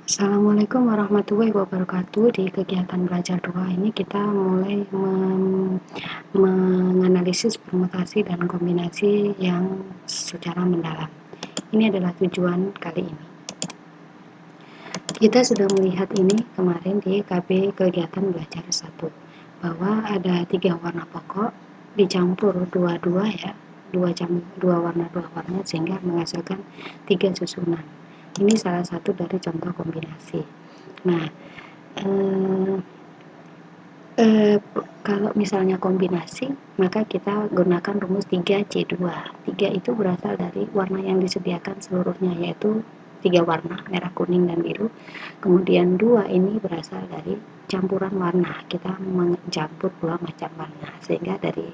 Assalamualaikum warahmatullahi wabarakatuh. Di kegiatan belajar 2 ini kita mulai menganalisis permutasi dan kombinasi yang secara mendalam. Ini adalah tujuan kali ini. Kita sudah melihat ini kemarin di KB kegiatan belajar 1, bahwa ada 3 warna pokok dicampur dua-dua ya, dua warna sehingga menghasilkan 3 susunan. Ini salah satu dari contoh kombinasi. Nah, kalau misalnya kombinasi, maka kita gunakan rumus 3C2. 3 itu berasal dari warna yang disediakan seluruhnya, yaitu 3 warna, merah, kuning, dan biru. Kemudian 2 ini berasal dari campuran warna. Kita mencampur 2 macam warna, sehingga dari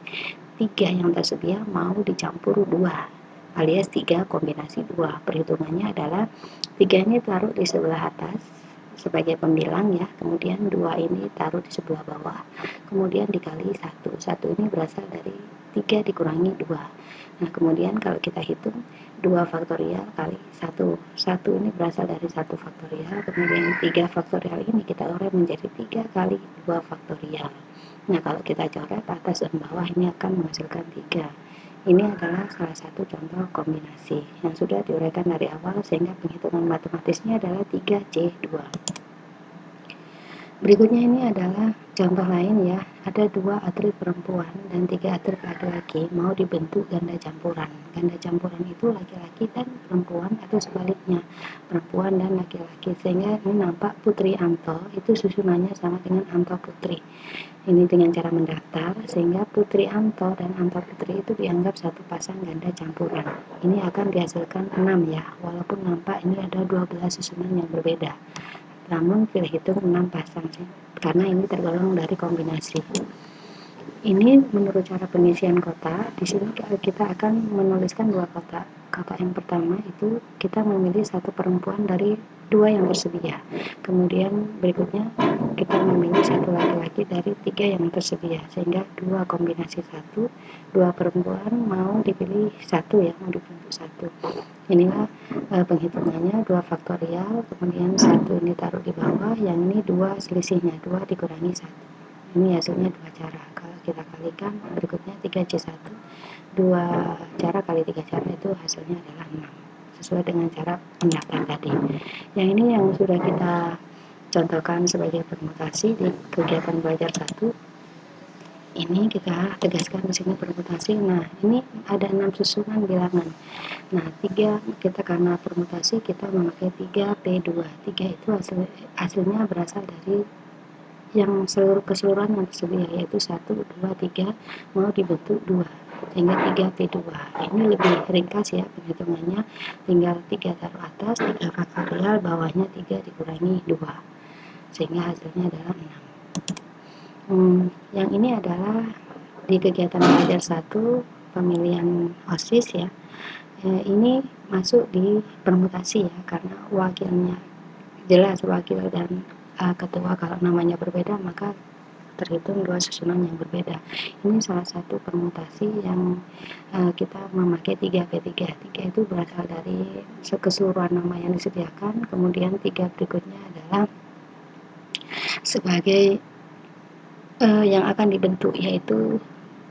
3 yang tersedia mau dicampur 2, alias 3 kombinasi 2. Perhitungannya adalah 3 ini taruh di sebelah atas sebagai pembilang ya, kemudian 2 ini taruh di sebelah bawah, kemudian dikali 1. 1 ini berasal dari 3 dikurangi 2. Nah, kemudian kalau kita hitung 2 faktorial kali 1. 1 ini berasal dari 1 faktorial, kemudian 3 faktorial ini kita coret menjadi 3 kali 2 faktorial. Nah, kalau kita coret atas dan bawah ini akan menghasilkan 3. Ini adalah salah satu contoh kombinasi yang sudah diuraikan dari awal, sehingga penghitungan matematisnya adalah 3C2. Berikutnya ini adalah contoh lain ya. Ada 2 atlet perempuan dan 3 atlet laki-laki mau dibentuk ganda campuran. Ganda campuran itu laki-laki dan perempuan atau sebaliknya, perempuan dan laki-laki. Sehingga ini nampak Putri Anto itu susunannya sama dengan Anto Putri. Ini dengan cara mendaftar, sehingga Putri Anto dan Anto Putri itu dianggap satu pasang ganda campuran. Ini akan dihasilkan 6 ya, walaupun nampak ini ada 12 susunan yang berbeda. Namun kita hitung 6 pasang sih, karena ini tergolong dari kombinasi. Ini menurut cara pengisian kotak. Di sini kita akan menuliskan 2 kotak. Kotak yang pertama itu kita memilih 1 perempuan dari 2 yang tersedia. Kemudian berikutnya kita memilih 1 laki-laki dari 3 yang tersedia, sehingga 2 kombinasi 1, 2 perempuan mau dipilih 1 ya, mau dibentuk 1. Inilah penghitungannya 2 faktorial, kemudian 1 ini taruh di bawah, yang ini 2 selisihnya, 2 dikurangi 1. Ini hasilnya 2 cara. Kalau kita kalikan berikutnya 3C1, 2 cara kali 3 cara itu hasilnya adalah 6, sesuai dengan cara pendaftar tadi. Yang ini yang sudah kita contohkan sebagai permutasi di kegiatan belajar 1. Ini kita tegaskan di sini permutasi. Nah, ini ada 6 susunan bilangan. Nah, 3 kita karena permutasi kita memakai 3P2. 3 itu hasilnya berasal dari yang keseluruhan yang tersedia, yaitu 1, 2, 3 mau dibentuk 2, sehingga 3P2. Ini lebih ringkas ya perhitungannya, tinggal 3 taruh atas, 3 faktorial, bawahnya 3 dikurangi 2, sehingga hasilnya adalah 6. Yang ini adalah di kegiatan belajar 1 pemilihan OSIS ya. Ini masuk di permutasi ya, karena wakilnya jelas, wakil dan ketua kalau namanya berbeda maka terhitung 2 susunan yang berbeda. Ini salah satu permutasi yang kita memakai 3P3. 3 itu berasal dari keseluruhan nama yang disediakan, kemudian 3 berikutnya adalah sebagai yang akan dibentuk, yaitu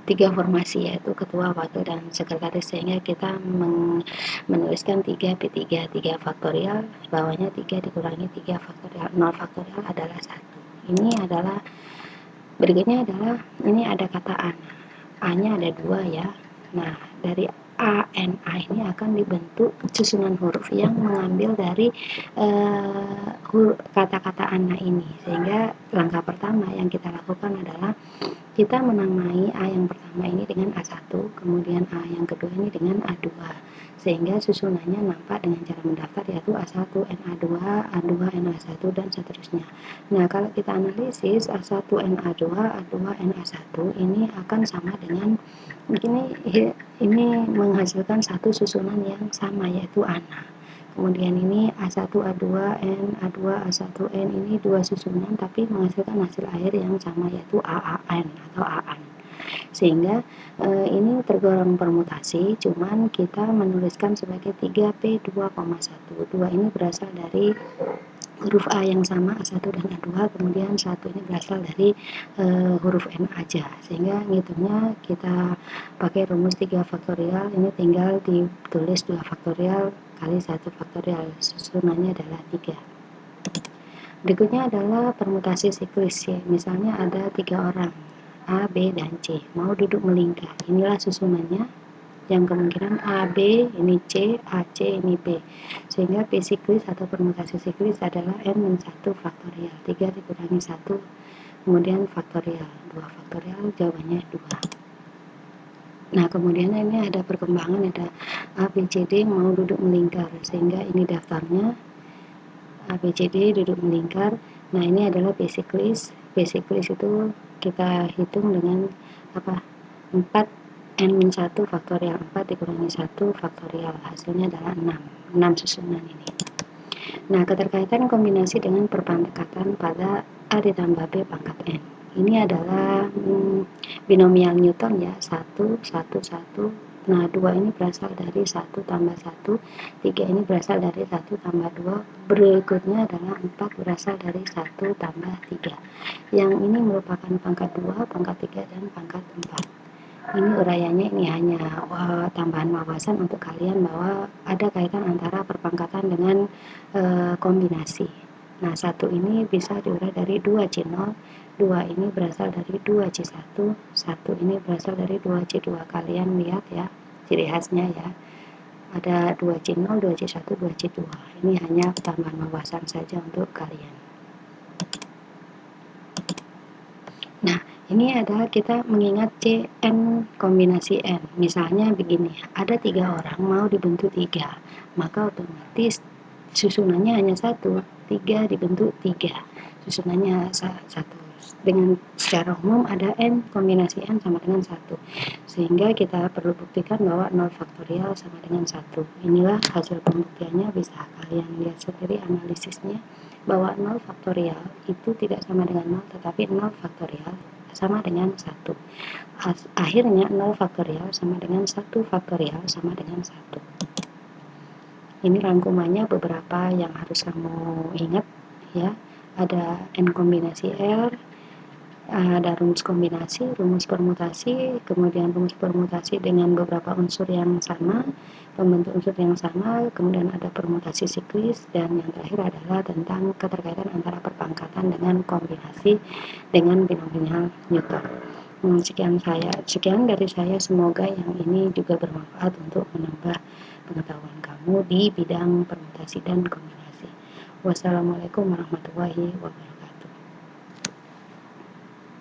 3 formasi, yaitu ketua, wakil, dan sekretaris, sehingga kita menuliskan 3P3, 3 faktorial, bawahnya 3 dikurangi 3 faktorial, 0 faktorial adalah 1. Ini adalah, berikutnya adalah, ini ada kata A. A-nya ada 2 ya. Nah, dari A, N, A ini akan dibentuk susunan huruf yang mengambil dari kata-kata anak ini, sehingga langkah pertama yang kita lakukan adalah kita menamai A yang pertama ini dengan A1, kemudian A yang kedua ini dengan A2, sehingga susunannya nampak dengan cara mendaftar, yaitu A1, NA2, A2, NA1, dan seterusnya. Nah, kalau kita analisis A1, NA2, A2, NA1 ini akan sama dengan ini menghasilkan satu susunan yang sama, yaitu ANA. Kemudian ini A1, A2, N, A2, A1, N, ini 2 susunan tapi menghasilkan hasil akhir yang sama, yaitu AAN atau AAN. Sehingga ini tergolong permutasi, cuman kita menuliskan sebagai 3P2,1. 2 ini berasal dari huruf A yang sama, A1 dan A2, kemudian satu ini berasal dari huruf N aja, sehingga ngitungnya kita pakai rumus 3 faktorial. Ini tinggal ditulis 2 faktorial kali 1 faktorial, susunannya adalah 3. Berikutnya adalah permutasi siklis ya. Misalnya ada 3 orang, A, B, dan C, mau duduk melingkar. Inilah susunannya, yang kemungkinan A, B, ini C, A, C, ini B. Sehingga P siklis atau permutasi siklis adalah N-1 faktorial. 3 dikurangi 1, kemudian faktorial. 2 faktorial, jawabannya 2. Nah, kemudian ini ada perkembangan, ada A, B, C, D mau duduk melingkar. Sehingga ini daftarnya, A, B, C, D duduk melingkar. Nah, ini adalah P siklis. P siklis itu kita hitung dengan apa? 4 N-1 faktorial, 4 dikurangi 1 faktorial, hasilnya adalah 6 susunan ini. Nah, keterkaitan kombinasi dengan perpangkatan pada A ditambah B pangkat N. Ini adalah binomial Newton ya, 1, 1, 1. Nah, 2 ini berasal dari 1 tambah 1, 3 ini berasal dari 1 tambah 2, berikutnya adalah 4 berasal dari 1 tambah 3. Yang ini merupakan pangkat 2, pangkat 3, dan pangkat 4. Ini uraiannya, ini hanya tambahan wawasan untuk kalian bahwa ada kaitan antara perpangkatan dengan kombinasi. Nah, 1 ini bisa diurai dari 2C0, 2 ini berasal dari 2C1, 1 ini berasal dari 2C2. Kalian lihat ya, ciri khasnya ya. Ada 2C0, 2C1, 2C2. Ini hanya tambahan wawasan saja untuk kalian. Nah, ini adalah kita mengingat Cn kombinasi N. Misalnya begini, ada 3 orang mau dibentuk 3, maka otomatis susunannya hanya 1, 3 dibentuk 3, susunannya 1. Dengan secara umum ada N kombinasi N sama dengan 1, sehingga kita perlu buktikan bahwa 0 faktorial sama dengan 1. Inilah hasil pembuktiannya, bisa kalian lihat sendiri analisisnya, bahwa 0 faktorial itu tidak sama dengan 0, tetapi 0 faktorial sama dengan 1. Akhirnya 0 faktorial sama dengan 1 faktorial sama dengan 1. Ini rangkumannya beberapa yang harus kamu ingat ya. Ada N kombinasi R, ada rumus kombinasi, rumus permutasi, kemudian rumus permutasi dengan beberapa unsur yang sama, pembentuk unsur yang sama, kemudian ada permutasi siklis, dan yang terakhir adalah tentang keterkaitan antara perpangkatan dengan kombinasi dengan binomial Newton. Sekian dari saya, semoga yang ini juga bermanfaat untuk menambah pengetahuan kamu di bidang permutasi dan kombinasi. Wassalamualaikum warahmatullahi wabarakatuh.